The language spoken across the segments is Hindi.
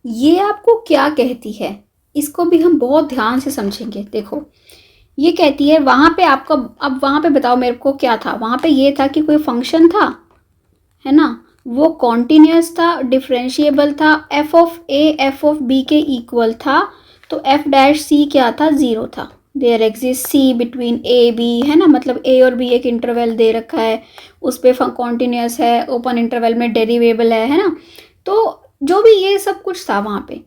ये आपको क्या कहती है, इसको भी हम बहुत ध्यान से समझेंगे। देखो, ये कहती है वहाँ पे आपका, अब वहाँ पे बताओ मेरे को क्या था, वहाँ पे ये था कि कोई फंक्शन था, है ना, वो कॉन्टिन्यूस था, डिफरेंशिएबल था, F of A F of B के इक्वल था, तो एफ डैश सी क्या था, ज़ीरो था। There exist C between A B, है ना, मतलब ए और बी एक इंटरवल दे रखा है, उस पर कॉन्टिन्यूस है, ओपन इंटरवल में डेरिवेबल है ना। तो जो भी ये सब कुछ था वहाँ पे,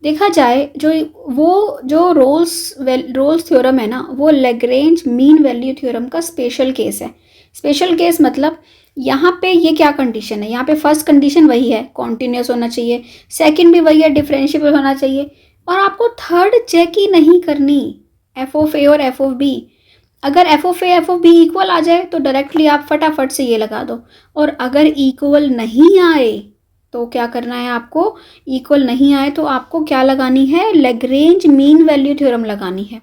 देखा जाए जो वो जो रोल्स थ्योरम है ना, वो लैग्रेंज मीन वैल्यू थ्योरम का स्पेशल केस है। स्पेशल केस मतलब यहाँ पे ये क्या कंडीशन है, यहाँ पे फर्स्ट कंडीशन वही है, कॉन्टिन्यूस होना चाहिए, सेकंड भी वही है, डिफरेंशिएबल होना चाहिए, और आपको थर्ड चेक ही नहीं करनी, एफ ऑफ ए और एफ ऑफ बी। अगर F of A F of B equal आ जाए तो डायरेक्टली आप फटाफट से ये लगा दो, और अगर इक्वल नहीं आए तो क्या करना है आपको, इक्वल नहीं आए तो आपको क्या लगानी है, लैग्रेंज मीन वैल्यू थ्योरम लगानी है।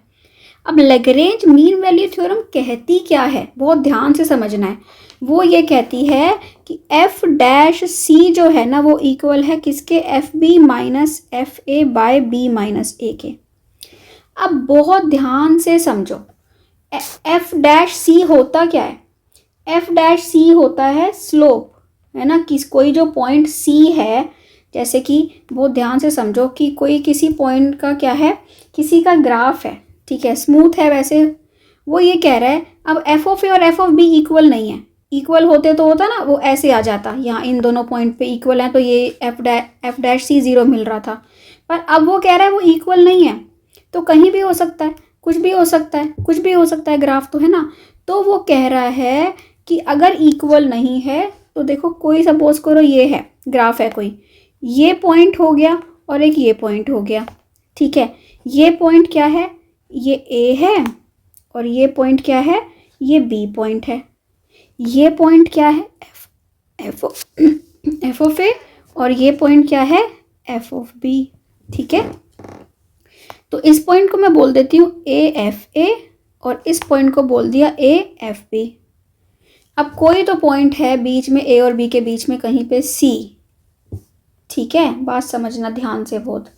अब लैग्रेंज मीन वैल्यू थ्योरम कहती क्या है, बहुत ध्यान से समझना है। वो ये कहती है कि एफ डैश सी जो है ना, वो इक्वल है किसके, F B minus F A by B minus A के। अब बहुत ध्यान से समझो, एफ डैश सी होता क्या है, एफ डैश सी होता है स्लोप, है ना, कोई जो पॉइंट सी है, जैसे कि बहुत ध्यान से समझो कि कोई किसी पॉइंट का क्या है, किसी का ग्राफ है, ठीक है, स्मूथ है वैसे, वो ये कह रहा है अब एफ ऑफ ए और एफ ऑफ बी इक्वल नहीं है, इक्वल होते तो होता ना, वो ऐसे आ जाता, यहाँ इन दोनों पॉइंट पे इक्वल है तो ये एफ डैश सी ज़ीरो मिल रहा था, पर अब वो कह रहा है वो इक्वल नहीं है, तो कहीं भी हो सकता है, कुछ भी हो सकता है, कुछ भी हो सकता है ग्राफ तो, है ना। तो वो कह रहा है कि अगर इक्वल नहीं है तो देखो, कोई सपोज करो ये है, ग्राफ है कोई, ये पॉइंट हो गया और एक ये पॉइंट हो गया, ठीक है, ये पॉइंट क्या है, ये ए है, और ये पॉइंट क्या है, ये बी पॉइंट है, ये पॉइंट क्या है, एफ ऑफ ए, और ये पॉइंट क्या है, एफ ऑफ बी, ठीक है। तो इस पॉइंट को मैं बोल देती हूँ ए एफ ए, और इस पॉइंट को बोल दिया ए एफ बी। अब कोई तो पॉइंट है बीच में, ए और बी के बीच में कहीं पे सी, ठीक है, बात समझना ध्यान से बहुत।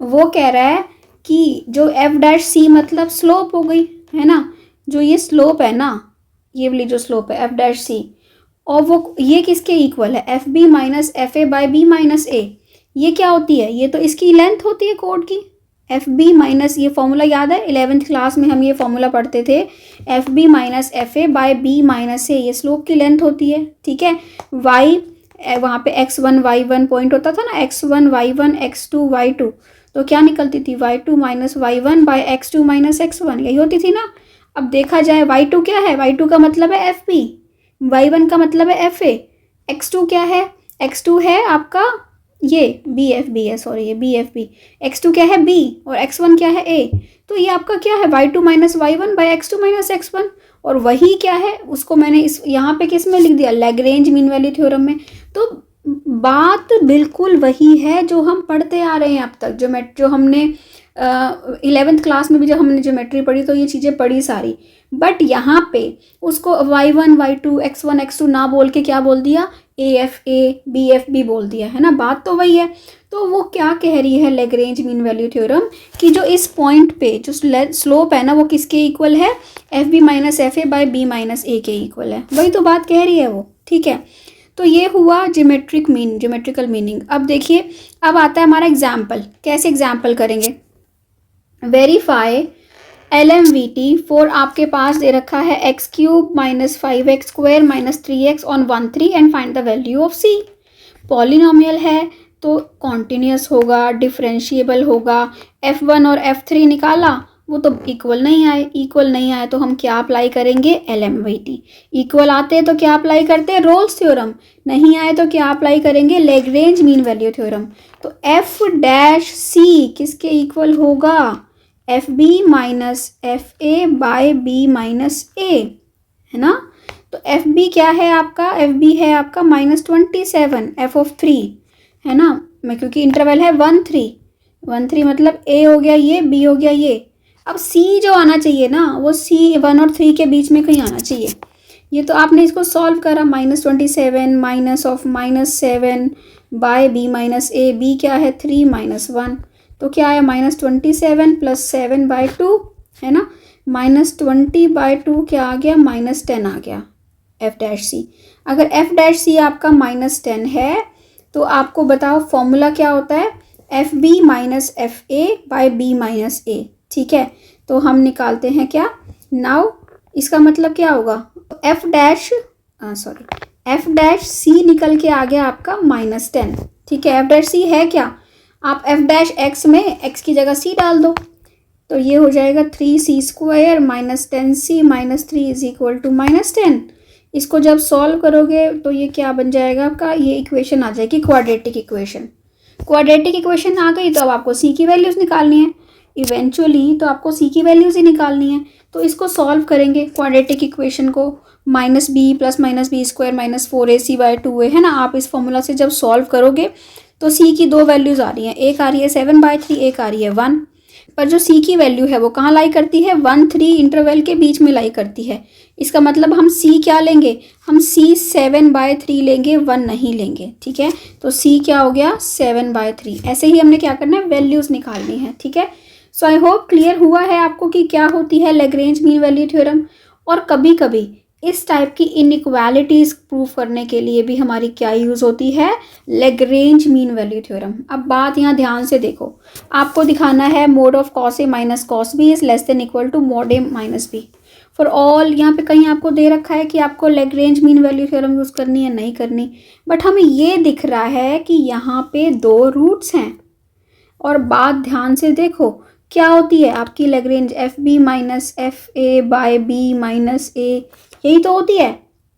वो कह रहा है कि जो एफ डैश सी मतलब स्लोप हो गई, है ना, जो ये स्लोप है ना, ये वाली जो स्लोप है एफ डैश सी, और वो ये किसके इक्वल है, F B minus F A by B minus A. ये क्या होती है, ये तो इसकी लेंथ होती है कोड की, एफ बी माइनस, ये फॉर्मूला याद है 11th क्लास में हम ये फॉर्मूला पढ़ते थे, F B minus F A by B minus A, ये स्लोप की लेंथ होती है, ठीक है। वाई, वहाँ पे x1 y1 पॉइंट होता था ना, x1 y1 x2 y2, तो क्या निकलती थी, y2 minus y1 bye x2 minus x1, यही होती थी ना। अब देखा जाए y2 क्या है, y2 का मतलब है एफ बी, y1 का मतलब है एफ ए, x2 क्या है, x2 है आपका ये बी एफ बी है, सॉरी ये बी एफ बी, x2 क्या है बी, और x1 क्या है ए, तो ये आपका क्या है, y2 minus y1 by x2 minus x1, और वही क्या है, उसको मैंने इस यहाँ पे किस में लिख दिया, लैग्रेंज मीन वैल्यू थ्योरम में। तो बात बिल्कुल वही है जो हम पढ़ते आ रहे हैं अब तक, जो हमने 11th क्लास में भी जब हमने ज्योमेट्री पढ़ी तो ये चीज़ें पढ़ी सारी, बट यहाँ पे उसको y1 y2 x1 x2 ना बोल के क्या बोल दिया, A F A B F B बोल दिया, है ना, बात तो वही है। तो वो क्या कह रही है लैग्रेंज मीन वैल्यू थ्योरम, कि जो इस पॉइंट पे जो स्लोप है ना, वो किसके इक्वल है, F B minus F A by B minus A के इक्वल है, वही तो बात कह रही है वो, ठीक है। तो ये हुआ ज्योमेट्रिकल मीनिंग। अब देखिए, अब आता है हमारा एग्जाम्पल, कैसे एग्जाम्पल करेंगे, verify L M V T for, आपके पास दे रखा है X cube minus 5x square minus 3x on 1 3 and find the value of C. Polynomial है तो कॉन्टिन्यूस होगा, डिफरेंशिएबल होगा, f1 और f3 निकाला, वो तो इक्वल नहीं आए तो हम क्या अप्लाई करेंगे, L M V T. Equal आते हैं तो क्या अप्लाई करते हैं, रोल्स थ्योरम, नहीं आए तो क्या अप्लाई करेंगे, लैग्रेंज मीन वैल्यू थ्योरम। तो एफ डैश सी किसके इक्वल होगा, F B minus F A by B minus A, है ना। तो एफ बी क्या है आपका, एफ बी है आपका -27 एफ ऑफ 3, है ना, मैं क्योंकि इंटरवल है 1 3 मतलब ए हो गया ये, बी हो गया ये। अब सी जो आना चाहिए ना, वो सी 1 और 3 के बीच में कहीं आना चाहिए। ये तो आपने इसको सॉल्व करा, -27 minus of -7 by B minus A, B क्या है 3 माइनस 1, तो क्या आया -27 प्लस 7/2 है ना, -20/2 क्या आ गया -10 आ गया एफ डैश सी। अगर एफ डैश सी आपका -10 है तो आपको बताओ फॉर्मूला क्या होता है, F B minus F A by B minus A. ठीक है, तो हम निकालते हैं क्या नाउ, इसका मतलब क्या होगा, एफ डैश सी निकल के आ गया आपका -10। ठीक है, एफ डैश सी है क्या, आप एफ डैश एक्स में एक्स की जगह सी डाल दो, तो ये हो जाएगा 3c² minus 10c minus 3 is equal to -10। इसको जब सॉल्व करोगे तो ये क्या बन जाएगा आपका, ये इक्वेशन आ जाएगी क्वाड्रेटिक इक्वेशन। क्वाड्रेटिक इक्वेशन आ गई तो अब आपको सी की वैल्यूज़ निकालनी है, इवेंचुअली तो आपको सी की वैल्यूज़ ही निकालनी है। तो इसको सॉल्व करेंगे क्वाड्रेटिक इक्वेशन को, -b plus -b² minus 4ac/2a है ना। आप इस फॉर्मूला से जब सॉल्व करोगे तो सी की दो वैल्यूज़ आ रही हैं, एक आ रही है 7/3, एक आ रही है 1, पर जो सी की वैल्यू है वो कहाँ लाई करती है, 1-3 इंटरवल के बीच में लाई करती है। इसका मतलब हम सी क्या लेंगे, हम सी 7/3 लेंगे, 1 नहीं लेंगे। ठीक है, तो सी क्या हो गया 7/3। ऐसे ही हमने क्या करना है, वैल्यूज़ निकालनी है। ठीक है, सो आई होप क्लियर हुआ है आपको कि क्या होती है लैग्रेंज मीन वैल्यू थ्योरम। और कभी कभी इस टाइप की इनइक्वालिटीज़ प्रूव करने के लिए भी हमारी क्या यूज़ होती है, लैग्रेंज मीन वैल्यू थ्योरम। अब बात यहाँ ध्यान से देखो, आपको दिखाना है mod of cos A minus cos B is less than equal to mod A minus B for all. यहाँ पे कहीं आपको दे रखा है कि आपको Lagrange mean value theorem use करनी है, नहीं करनी, बट हमें ये दिख रहा है कि यहाँ पे 2 रूट्स हैं। और बात ध्यान से देखो क्या होती है आपकी Lagrange, F B minus F A by B minus A, यही तो होती है।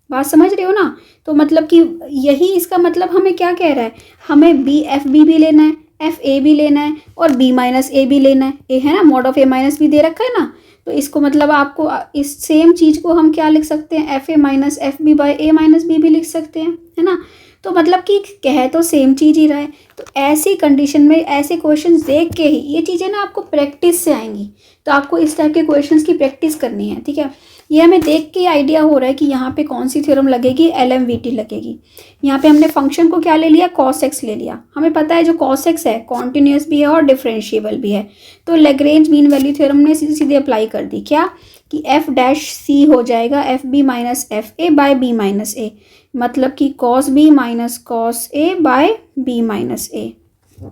बात समझ रहे हो ना, तो मतलब कि यही इसका मतलब हमें क्या कह रहा है, हमें बी एफ बी भी लेना है, एफ ए भी लेना है और बी माइनस ए भी लेना है। ए है ना, mod of A minus B दे रखा है ना, तो इसको मतलब आपको इस सेम चीज़ को हम क्या लिख सकते हैं, F A minus F B by A minus B भी लिख सकते हैं, है ना। तो मतलब कि कह तो सेम चीज़ ही रहा है। तो ऐसी कंडीशन में ऐसे क्वेश्चंस देख के ही, ये चीज़ें ना आपको प्रैक्टिस से आएंगी, तो आपको इस टाइप के क्वेश्चंस की प्रैक्टिस करनी है। ठीक है, ये हमें देख के आइडिया हो रहा है कि यहाँ पे कौन सी थ्योरम लगेगी, LMVT लगेगी। यहाँ पे हमने फंक्शन को क्या ले लिया, cos x ले लिया। हमें पता है जो cos x है कॉन्टिन्यूस भी है और डिफरेंशिएबल भी है, तो लैग्रेंज मीन वैल्यू थ्योरम ने सीधे सीधे अप्लाई कर दी, क्या कि एफ डैश सी हो जाएगा F B minus F A by B minus A, मतलब कि cos b minus cos a by b minus A.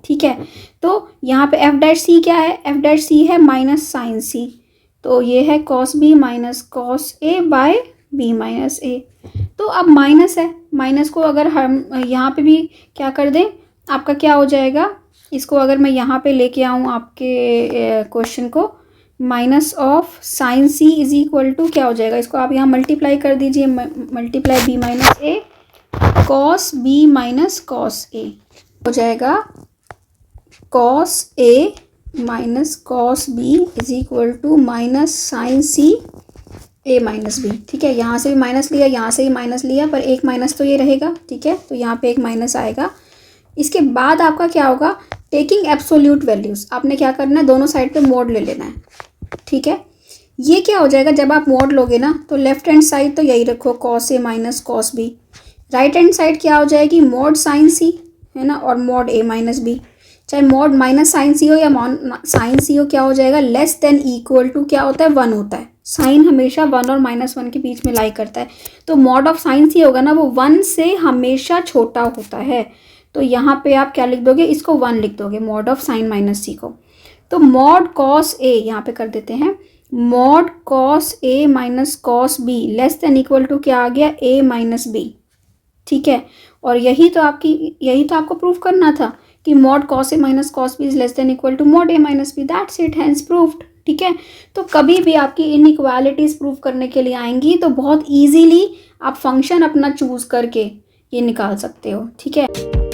ठीक है, तो यहाँ पे एफ डैश सी क्या है, एफ डैश सी है माइनस साइन सी, तो ये है cos b minus cos a by b minus A. तो अब माइनस है, माइनस को अगर हम यहाँ पे भी क्या कर दें, आपका क्या हो जाएगा, इसको अगर मैं यहाँ पे लेके आऊँ आपके क्वेश्चन को, minus of sin C is equal to क्या हो जाएगा, इसको आप यहाँ मल्टीप्लाई कर दीजिए, multiply B minus A cos B minus cos A हो जाएगा cos A minus cos B is equal to minus sign C A minus B. ठीक है, यहाँ से भी माइनस लिया, यहाँ से भी माइनस लिया, पर एक माइनस तो ये रहेगा। ठीक है, तो यहाँ पे एक माइनस आएगा। इसके बाद आपका क्या होगा, टेकिंग एब्सोल्यूट वैल्यूज़, आपने क्या करना है, दोनों साइड पे मोड ले लेना है। ठीक है, ये क्या हो जाएगा, जब आप मोड लोगे ना तो लेफ्ट हैंड साइड तो यही रखो cos A minus cos B, right hand side क्या हो जाएगी, मोड साइन सी है ना, और मोड ए माइनस बी। चाहे मोड माइनस साइन सी हो या साइन सी हो, क्या हो जाएगा, लेस देन इक्वल टू क्या होता है, 1 होता है। साइन हमेशा 1 और -1 के बीच में लाई करता है, तो मॉड ऑफ साइन सी होगा ना वो 1 से हमेशा छोटा होता है। तो यहाँ पे आप क्या लिख दोगे, इसको 1 लिख दोगे, मॉड ऑफ साइन माइनस सी को। तो मॉड कॉस ए यहाँ पे कर देते हैं, mod cos A minus cos B less than equal to क्या आ गया, ए माइनस बी। ठीक है, और यही तो आपको प्रूफ करना था कि mod cos A minus cos B is less than equal to mod A minus B, that's it, hence proved. ठीक है, तो कभी भी आपकी इनइक्वालिटीज़ प्रूव करने के लिए आएंगी तो बहुत इजीली आप फंक्शन अपना चूज़ करके ये निकाल सकते हो। ठीक है।